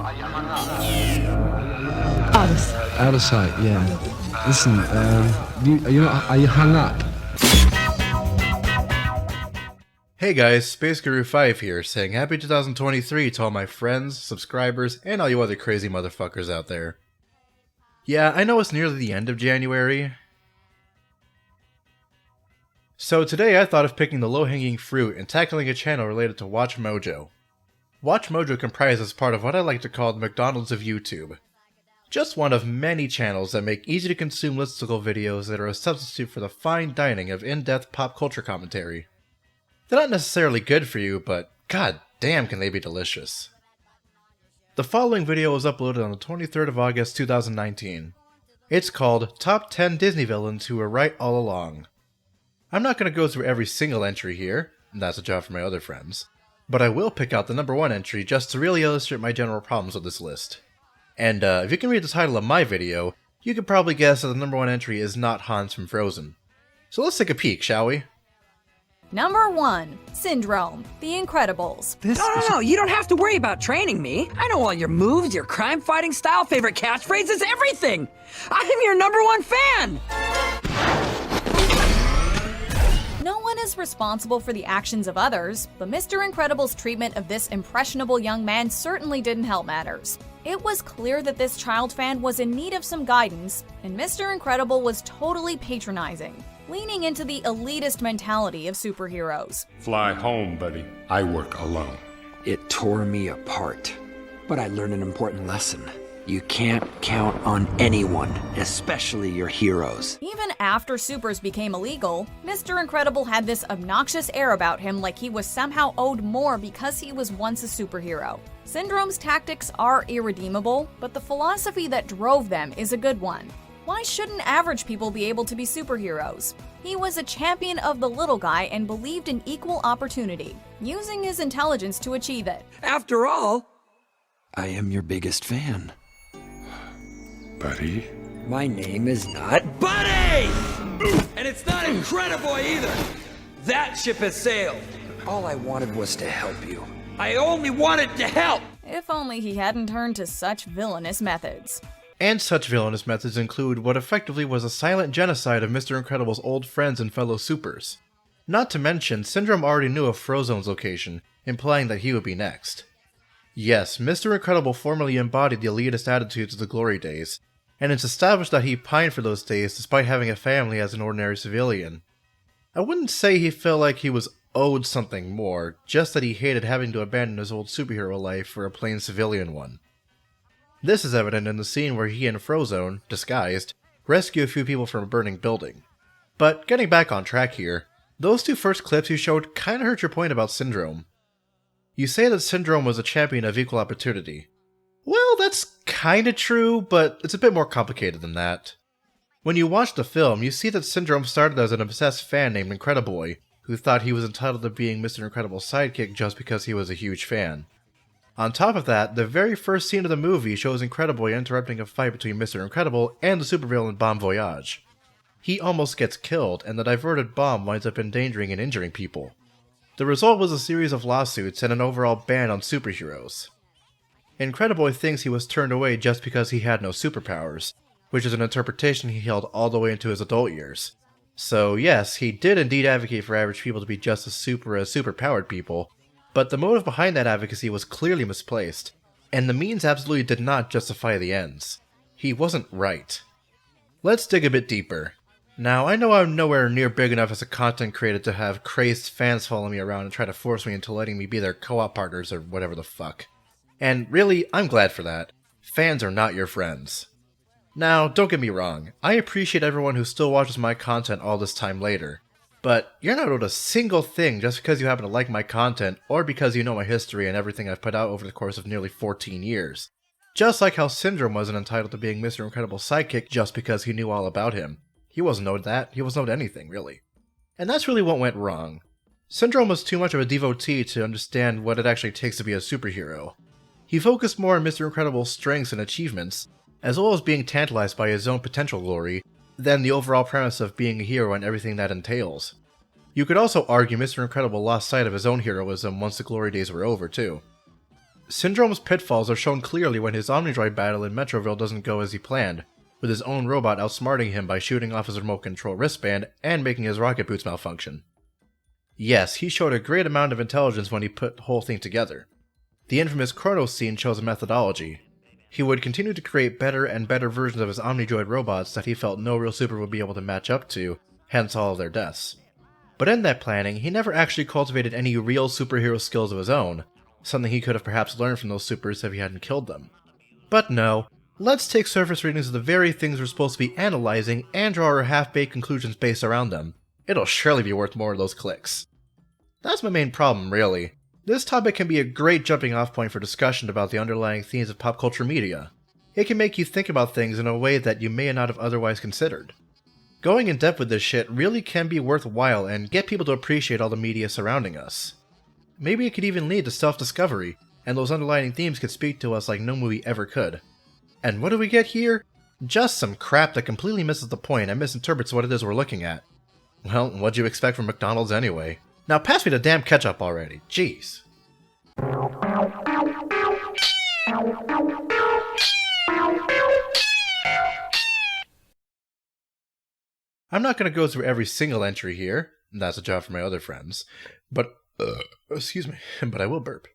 Out of sight, yeah. Listen, are you hung up? Hey guys, Space Guru 5 here, saying happy 2023 to all my friends, subscribers, and all you other crazy motherfuckers out there. Yeah, I know it's nearly the end of January. So today I thought of picking the low-hanging fruit and tackling a channel related to MsMojo. MsMojo comprises part of what I like to call the McDonald's of YouTube. Just one of many channels that make easy-to-consume listicle videos that are a substitute for the fine dining of in-depth pop culture commentary. They're not necessarily good for you, but god damn can they be delicious. The following video was uploaded on the 23rd of August 2019. It's called Top 10 Disney Villains Who Were Right All Along. I'm not going to go through every single entry here, that's a job for my other friends, but I will pick out the number one entry just to really illustrate my general problems with this list. And if you can read the title of my video, you could probably guess that the number one entry is not Hans from Frozen. So let's take a peek, shall we? Number 1. Syndrome, The Incredibles. No, you don't have to worry about training me. I know all your moves, your crime-fighting style, favorite catchphrases, everything! I'm your number one fan! No one is responsible for the actions of others, but Mr. Incredible's treatment of this impressionable young man certainly didn't help matters. It was clear that this child fan was in need of some guidance, and Mr. Incredible was totally patronizing, leaning into the elitist mentality of superheroes. Fly home, buddy. I work alone. It tore me apart, but I learned an important lesson. You can't count on anyone, especially your heroes. Even after supers became illegal, Mr. Incredible had this obnoxious air about him like he was somehow owed more because he was once a superhero. Syndrome's tactics are irredeemable, but the philosophy that drove them is a good one. Why shouldn't average people be able to be superheroes? He was a champion of the little guy and believed in equal opportunity, using his intelligence to achieve it. After all, I am your biggest fan. Buddy? My name is not Buddy! And it's not Incrediboy either! That ship has sailed! All I wanted was to help you. I only wanted to help! If only he hadn't turned to such villainous methods. And such villainous methods include what effectively was a silent genocide of Mr. Incredible's old friends and fellow supers. Not to mention, Syndrome already knew of Frozone's location, implying that he would be next. Yes, Mr. Incredible formerly embodied the elitist attitudes of the glory days, and it's established that he pined for those days despite having a family as an ordinary civilian. I wouldn't say he felt like he was owed something more, just that he hated having to abandon his old superhero life for a plain civilian one. This is evident in the scene where he and Frozone, disguised, rescue a few people from a burning building. But getting back on track here, those two first clips you showed kinda hurt your point about Syndrome. You say that Syndrome was a champion of equal opportunity. Well, that's kinda true, but it's a bit more complicated than that. When you watch the film, you see that Syndrome started as an obsessed fan named Incrediboy, who thought he was entitled to being Mr. Incredible's sidekick just because he was a huge fan. On top of that, the very first scene of the movie shows Incrediboy interrupting a fight between Mr. Incredible and the supervillain Bon Voyage. He almost gets killed, and the diverted bomb winds up endangering and injuring people. The result was a series of lawsuits and an overall ban on superheroes. Incrediboy thinks he was turned away just because he had no superpowers, which is an interpretation he held all the way into his adult years. So yes, he did indeed advocate for average people to be just as superpowered people, but the motive behind that advocacy was clearly misplaced, and the means absolutely did not justify the ends. He wasn't right. Let's dig a bit deeper. Now, I know I'm nowhere near big enough as a content creator to have crazed fans follow me around and try to force me into letting me be their co-op partners or whatever the fuck. And really, I'm glad for that. Fans are not your friends. Now, don't get me wrong, I appreciate everyone who still watches my content all this time later. But you're not owed a single thing just because you happen to like my content or because you know my history and everything I've put out over the course of nearly 14 years. Just like how Syndrome wasn't entitled to being Mr. Incredible's sidekick just because he knew all about him. He wasn't owed that, he wasn't owed anything, really. And that's really what went wrong. Syndrome was too much of a devotee to understand what it actually takes to be a superhero. He focused more on Mr. Incredible's strengths and achievements, as well as being tantalized by his own potential glory, than the overall premise of being a hero and everything that entails. You could also argue Mr. Incredible lost sight of his own heroism once the glory days were over, too. Syndrome's pitfalls are shown clearly when his Omnidroid battle in Metroville doesn't go as he planned, with his own robot outsmarting him by shooting off his remote control wristband and making his rocket boots malfunction. Yes, he showed a great amount of intelligence when he put the whole thing together. The infamous Chronos scene shows a methodology. He would continue to create better and better versions of his Omnidroid robots that he felt no real super would be able to match up to, hence all of their deaths. But in that planning, he never actually cultivated any real superhero skills of his own, something he could have perhaps learned from those supers if he hadn't killed them. But no, let's take surface readings of the very things we're supposed to be analyzing and draw our half-baked conclusions based around them. It'll surely be worth more of those clicks. That's my main problem, really. This topic can be a great jumping off point for discussion about the underlying themes of pop culture media. It can make you think about things in a way that you may not have otherwise considered. Going in depth with this shit really can be worthwhile and get people to appreciate all the media surrounding us. Maybe it could even lead to self-discovery, and those underlying themes could speak to us like no movie ever could. And what do we get here? Just some crap that completely misses the point and misinterprets what it is we're looking at. Well, what'd you expect from McDonald's anyway? Now pass me the damn ketchup already, jeez. I'm not going to go through every single entry here, that's a job for my other friends, but, excuse me, but I will burp.